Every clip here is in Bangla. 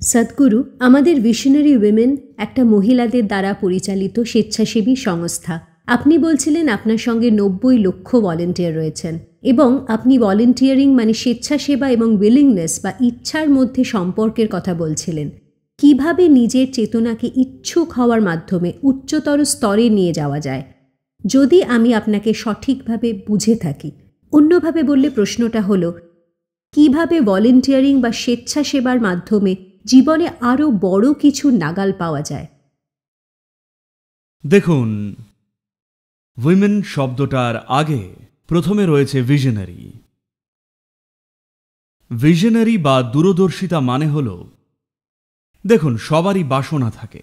সদ্গুরু, আমাদের ভিশনারি উইমেন একটা মহিলাদের দ্বারা পরিচালিত স্বেচ্ছাসেবী সংস্থা। আপনি বলছিলেন আপনার সঙ্গে 90 লক্ষ ভলেন্টিয়ার রয়েছেন এবং আপনি ভলেন্টিয়ারিং মানে স্বেচ্ছাসেবা এবং উইলিংনেস বা ইচ্ছার মধ্যে সম্পর্কের কথা বলছিলেন। কিভাবে নিজের চেতনাকে ইচ্ছুক হওয়ার মাধ্যমে উচ্চতর স্তরে নিয়ে যাওয়া যায়, যদি আমি আপনাকে সঠিকভাবে বুঝে থাকি। অন্যভাবে বললে প্রশ্নটা হলো, কিভাবে ভলেন্টিয়ারিং বা স্বেচ্ছাসেবার মাধ্যমে জীবনে আরও বড় কিছু নাগাল পাওয়া যায়? দেখুন, উইমেন শব্দটার আগে প্রথমে রয়েছে ভিশনারি। ভিশনারি বা দূরদর্শিতা মানে হল, দেখুন, সবারই বাসনা থাকে।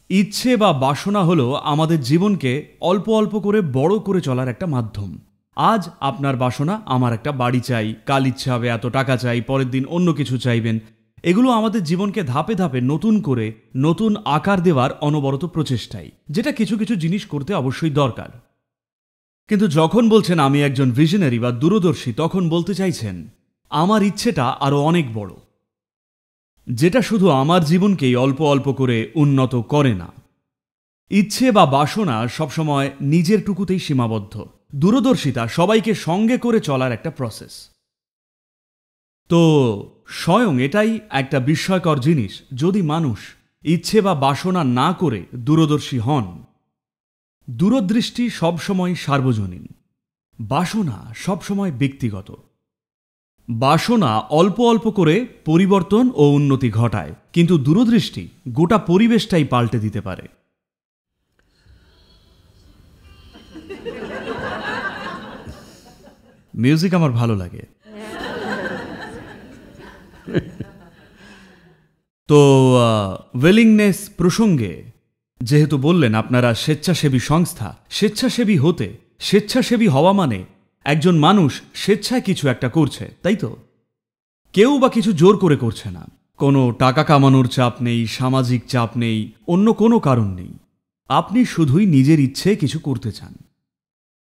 ইচ্ছে বা বাসনা হলো আমাদের জীবনকে অল্প অল্প করে বড় করে চলার একটা মাধ্যম। আজ আপনার বাসনা আমার একটা বাড়ি চাই, কাল ইচ্ছে হবে এত টাকা চাই, পরের দিন অন্য কিছু চাইবেন। এগুলো আমাদের জীবনকে ধাপে ধাপে নতুন করে নতুন আকার দেওয়ার অনবরত প্রচেষ্টাই, যেটা কিছু কিছু জিনিস করতে অবশ্যই দরকার। কিন্তু যখন বলছেন আমি একজন ভিশনারি বা দূরদর্শী, তখন বলতে চাইছেন আমার ইচ্ছেটা আরো অনেক বড়, যেটা শুধু আমার জীবনকেই অল্প অল্প করে উন্নত করে না। ইচ্ছে বা বাসনা সবসময় নিজের টুকুতেই সীমাবদ্ধ। দূরদর্শিতা সবাইকে সঙ্গে করে চলার একটা প্রসেস। তো স্বয়ং এটাই একটা বিস্ময়কর জিনিস, যদি মানুষ ইচ্ছে বা বাসনা না করে দূরদর্শী হন। দূরদৃষ্টি সবসময় সার্বজনীন, বাসনা সবসময় ব্যক্তিগত। বাসনা অল্প অল্প করে পরিবর্তন ও উন্নতি ঘটায়, কিন্তু দূরদৃষ্টি গোটা পরিবেশটাই পাল্টে দিতে পারে। মিউজিক আমার ভালো লাগে। তো উইলিংনেস প্রসঙ্গে যেহেতু বললেন আপনারা স্বেচ্ছাসেবী সংস্থা, স্বেচ্ছাসেবী হতে, স্বেচ্ছাসেবী হওয়া মানে একজন মানুষ স্বেচ্ছায় কিছু একটা করছে, তাই তো? কেউ বা কিছু জোর করে করছে না। কোনো টাকা কামানোর চাপ নেই, সামাজিক চাপ নেই, অন্য কোনো কারণ নেই। আপনি শুধুই নিজের ইচ্ছে কিছু করতে চান।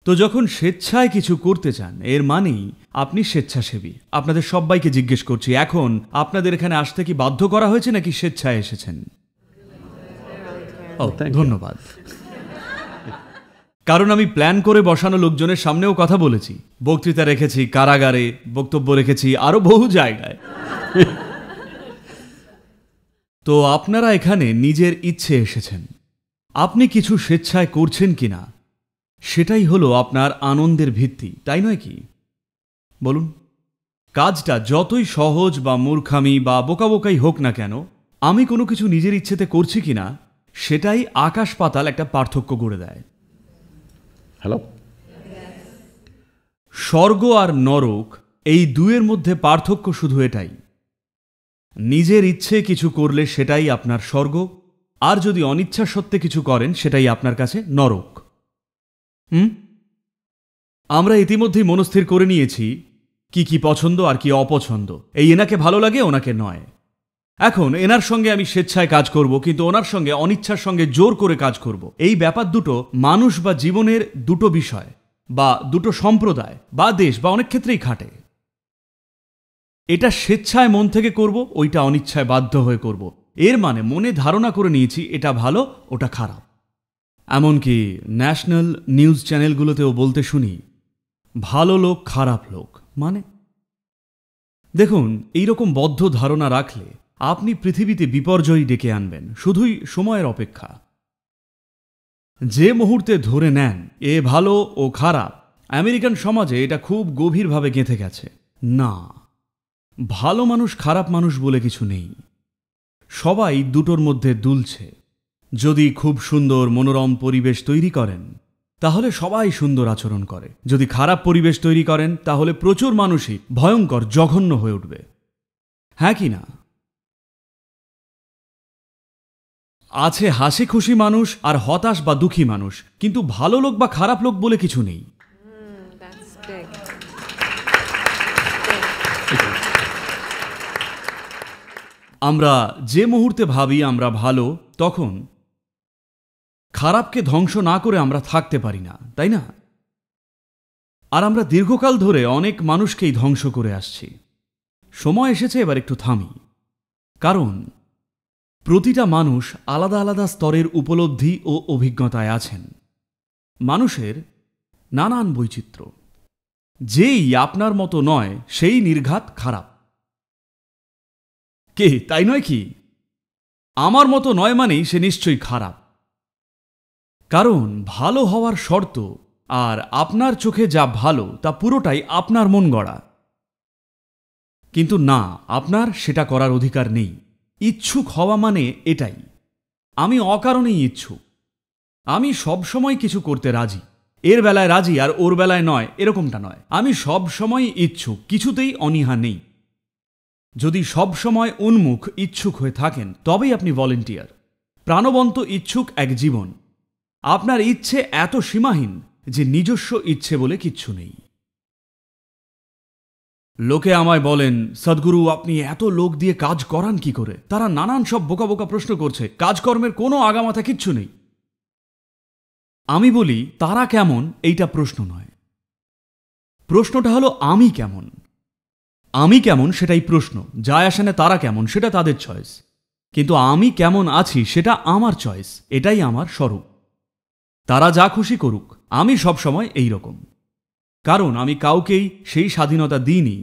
তো যখন স্বেচ্ছায় কিছু করতে চান, এর মানেই আপনি স্বেচ্ছাসেবী। আপনাদের সবাইকে জিজ্ঞেস করছি, এখন আপনাদের এখানে আসতে কি বাধ্য করা হয়েছে নাকি স্বেচ্ছায় এসেছেন? ধন্যবাদ। কারণ আমি প্ল্যান করে বসানো লোকজনের সামনেও কথা বলেছি, বক্তৃতা রেখেছি, কারাগারে বক্তব্য রেখেছি, আরো বহু জায়গায়। তো আপনারা এখানে নিজের ইচ্ছে এসেছেন। আপনি কিছু স্বেচ্ছায় করছেন কিনা সেটাই হলো আপনার আনন্দের ভিত্তি, তাই নয় কি? বলুন, কাজটা যতই সহজ বা মূর্খামি বা বোকাবোকাই হোক না কেন, আমি কোনো কিছু নিজের ইচ্ছেতে করছি কিনা সেটাই আকাশ পাতাল একটা পার্থক্য গড়ে দেয়। হ্যালো। স্বর্গ আর নরক, এই দুয়ের মধ্যে পার্থক্য শুধু এটাই, নিজের ইচ্ছে কিছু করলে সেটাই আপনার স্বর্গ, আর যদি অনিচ্ছা সত্ত্বে কিছু করেন সেটাই আপনার কাছে নরক। আমরা ইতিমধ্যেই মনস্থির করে নিয়েছি কি কি পছন্দ আর কি অপছন্দ। এই এনাকে ভালো লাগে, ওনাকে নয়। এখন এনার সঙ্গে আমি স্বেচ্ছায় কাজ করব, কিন্তু ওনার সঙ্গে অনিচ্ছার সঙ্গে জোর করে কাজ করব। এই ব্যাপার দুটো মানুষ বা জীবনের দুটো বিষয় বা দুটো সম্প্রদায় বা দেশ বা অনেক ক্ষেত্রেই খাটে। এটা স্বেচ্ছায় মন থেকে করব, ওইটা অনিচ্ছায় বাধ্য হয়ে করব। এর মানে মনে ধারণা করে নিয়েছি এটা ভালো, ওটা খারাপ। এমনকি ন্যাশনাল নিউজ চ্যানেলগুলোতেও বলতে শুনি ভালো লোক, খারাপ লোক। মানে দেখুন, এইরকম বদ্ধ ধারণা রাখলে আপনি পৃথিবীতে বিপর্যয় ডেকে আনবেন। শুধুই সময়ের অপেক্ষা। যে মুহূর্তে ধরে নেন এ ভালো ও খারাপ, আমেরিকান সমাজে এটা খুব গভীরভাবে গেঁথে গেছে। না, ভালো মানুষ খারাপ মানুষ বলে কিছু নেই, সবাই দুটোর মধ্যে দুলছে। যদি খুব সুন্দর মনোরম পরিবেশ তৈরি করেন তাহলে সবাই সুন্দর আচরণ করে, যদি খারাপ পরিবেশ তৈরি করেন তাহলে প্রচুর মানুষই ভয়ঙ্কর, জঘন্য হয়ে উঠবে। হ্যাঁ কি না? আছে হাসি খুশি মানুষ আর হতাশ বা দুঃখী মানুষ, কিন্তু ভালো লোক বা খারাপ লোক বলে কিছু নেই। আমরা যে মুহূর্তে ভাবি আমরা ভালো, তখন খারাপকে ধ্বংস না করে আমরা থাকতে পারি না, তাই না? আর আমরা দীর্ঘকাল ধরে অনেক মানুষকেই ধ্বংস করে আসছি। সময় এসেছে এবার একটু থামি। কারণ প্রতিটা মানুষ আলাদা আলাদা স্তরের উপলব্ধি ও অভিজ্ঞতায় আছেন। মানুষের নানান বৈচিত্র্য। যেই আপনার মতো নয় সেই নির্ঘাত খারাপ। কে তাই নয় কি? আমার মতো নয় মানেই সে নিশ্চয়ই খারাপ। কারণ ভালো হওয়ার শর্ত আর আপনার চোখে যা ভালো তা পুরোটাই আপনার মন গড়া। কিন্তু না, আপনার সেটা করার অধিকার নেই। ইচ্ছুক হওয়া মানে এটাই, আমি অকারণেই ইচ্ছুক, আমি সবসময় কিছু করতে রাজি। এর বেলায় রাজি আর ওর বেলায় নয়, এরকমটা নয়। আমি সব সময় ইচ্ছুক, কিছুতেই অনীহা নেই। যদি সব সময় উন্মুখ ইচ্ছুক হয়ে থাকেন তবেই আপনি ভলেন্টিয়ার। প্রাণবন্ত ইচ্ছুক এক জীবন। আপনার ইচ্ছে এত সীমাহীন যে নিজস্ব ইচ্ছে বলে কিচ্ছু নেই। লোকে আমায় বলেন, সদ্গুরু আপনি এত লোক দিয়ে কাজ করান কি করে? তারা নানান সব বোকা বোকা প্রশ্ন করছে, কাজকর্মের কোনো আগামাথা কিচ্ছু নেই। আমি বলি, তারা কেমন এইটা প্রশ্ন নয়, প্রশ্নটা হলো আমি কেমন। আমি কেমন সেটাই প্রশ্ন। যায় আসে না তারা কেমন, সেটা তাদের চয়েস, কিন্তু আমি কেমন আছি সেটা আমার চয়েস, এটাই আমার স্বরূপ। তারা যা খুশি করুক, আমি সবসময় এই রকম। কারণ আমি কাউকেই সেই স্বাধীনতা দিইনি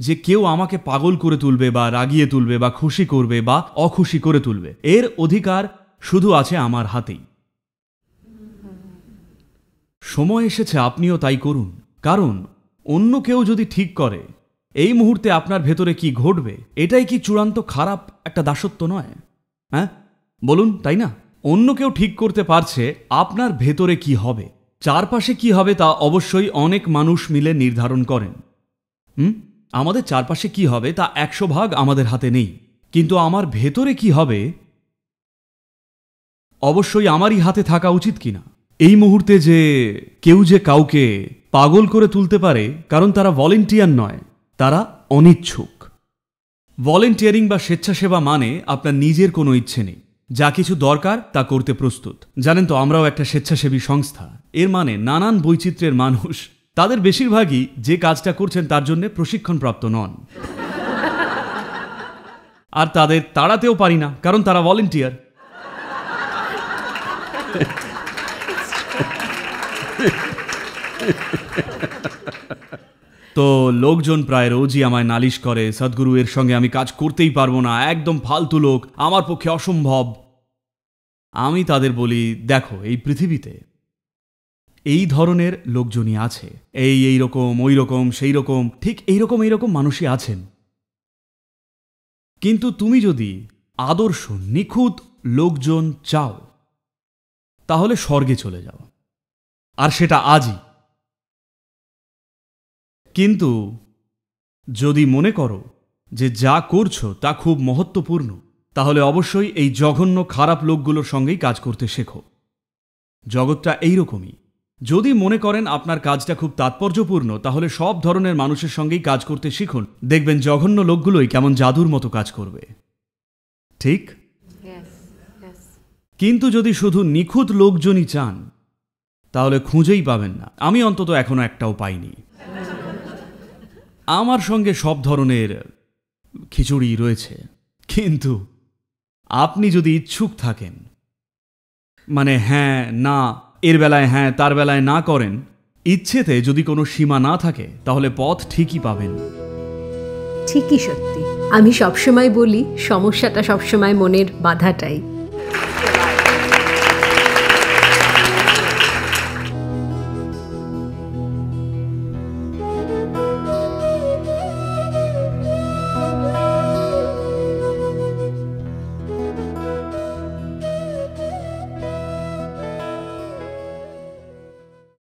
যে কেউ আমাকে পাগল করে তুলবে বা রাগিয়ে তুলবে বা খুশি করবে বা অখুশি করে তুলবে। এর অধিকার শুধু আছে আমার হাতেই। সময় এসেছে আপনিও তাই করুন। কারণ অন্য কেউ যদি ঠিক করে এই মুহূর্তে আপনার ভেতরে কি ঘটবে, এটাই কি চূড়ান্ত খারাপ একটা দাসত্ব নয়? হ্যাঁ বলুন, তাই না? অন্য কেউ ঠিক করতে পারছে আপনার ভেতরে কি হবে, চারপাশে কি হবে তা অবশ্যই অনেক মানুষ মিলে নির্ধারণ করেন। আমাদের চারপাশে কি হবে তা 100% আমাদের হাতে নেই, কিন্তু আমার ভেতরে কি হবে অবশ্যই আমারই হাতে থাকা উচিত কিনা। এই মুহূর্তে যে কেউ যে কাউকে পাগল করে তুলতে পারে, কারণ তারা ভলেন্টিয়ার নয়, তারা অনিচ্ছুক। ভলেন্টিয়ারিং বা স্বেচ্ছাসেবা মানে আপনার নিজের কোনো ইচ্ছে নেই, যা কিছু দরকার তা করতে প্রস্তুত। জানেন তো, আমরাও একটা স্বেচ্ছাসেবী সংস্থা। এর মানে নানান বৈচিত্র্যের মানুষ, তাদের বেশিরভাগই যে কাজটা করছেন তার জন্য প্রশিক্ষণপ্রাপ্ত নন। আর তাদের তাড়াতেও পারি না, কারণ তারা ভলেন্টিয়ার। তো লোকজন প্রায় রোজই আমায় নালিশ করে, সদ্গুরু এর সঙ্গে আমি কাজ করতেই পারবো না, একদম ফালতু লোক, আমার পক্ষে অসম্ভব। আমি তাদের বলি, দেখো এই পৃথিবীতে এই ধরনের লোকজনই আছে, এই রকম ওই রকম সেই রকম, ঠিক এইরকম মানুষই আছেন। কিন্তু তুমি যদি আদর্শ নিখুঁত লোকজন চাও তাহলে স্বর্গে চলে যাও, আর সেটা আজই। কিন্তু যদি মনে করো যে যা করছো তা খুব মহত্বপূর্ণ, তাহলে অবশ্যই এই জঘন্য খারাপ লোকগুলোর সঙ্গেই কাজ করতে শেখো। জগৎটা এইরকমই। যদি মনে করেন আপনার কাজটা খুব তাৎপর্যপূর্ণ, তাহলে সব ধরনের মানুষের সঙ্গেই কাজ করতে শিখুন। দেখবেন জঘন্য লোকগুলোই কেমন জাদুর মতো কাজ করবে। ঠিক? কিন্তু যদি শুধু নিখুঁত লোকজনই চান তাহলে খুঁজেই পাবেন না। আমি অন্তত এখনো একটাও পাইনি। আমার সঙ্গে সব ধরনের খিচুড়ি রয়েছে, কিন্তু আপনি যদি ইচ্ছুক থাকেন, মানে হ্যাঁ না, এর বেলায় হ্যাঁ তার বেলায় না করেন, ইচ্ছেতে যদি কোনো সীমা না থাকে, তাহলে পথ ঠিকই পাবেন। ঠিকই সত্যি। আমি সবসময় বলি, সমস্যাটা সবসময় মনের বাধাটাই।